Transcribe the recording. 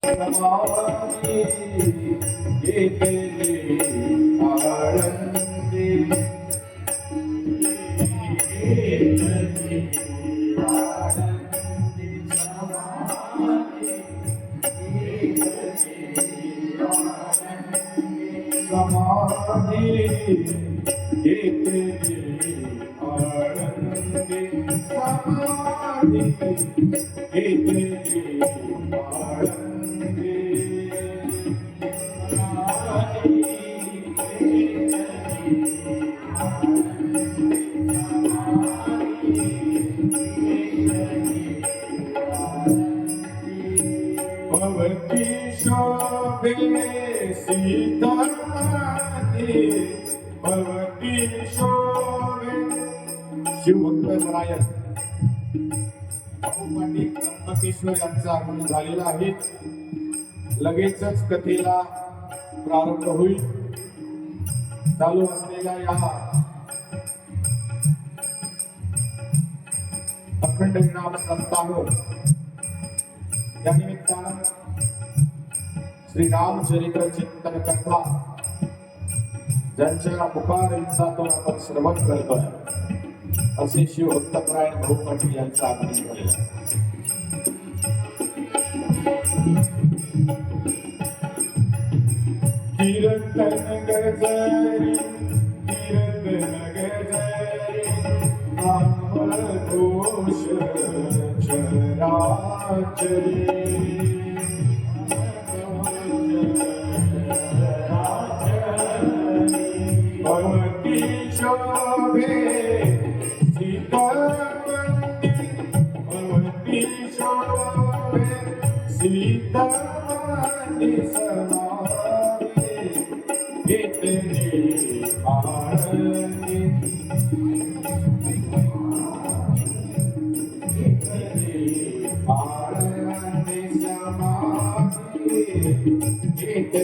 समाधी घेतली आळंदी घेतली आळंदी समाधी समाधी घेतली आळंदी समाधी घेतली आळंदी भवती शोभे सीतामाते भवती शोभे शिवभक्तरायण बहुपाटी त्र्यंबकेश्वर यांचं आगमन झालेलं आहे. लगेचच कथेला प्रारंभ होईल. चालू असलेल्या या अखंड नाम सप्ताह या निमित्तानं श्री रामचरित्र चिंतन कथा ज्यांच्या मुखारविंदातून आपण श्रवण करतोय असे शिवभक्तपरायण बहुपाटील यांचं आगमन झालेलं आहे. कीर्तन गजरी कीर्तन गजरी नामघोष चराचरी भवती शोभे सीतामती भवती शोभे सीतामती समाधी घेतली आळंदी घेतली आळंदी समाधी घेतली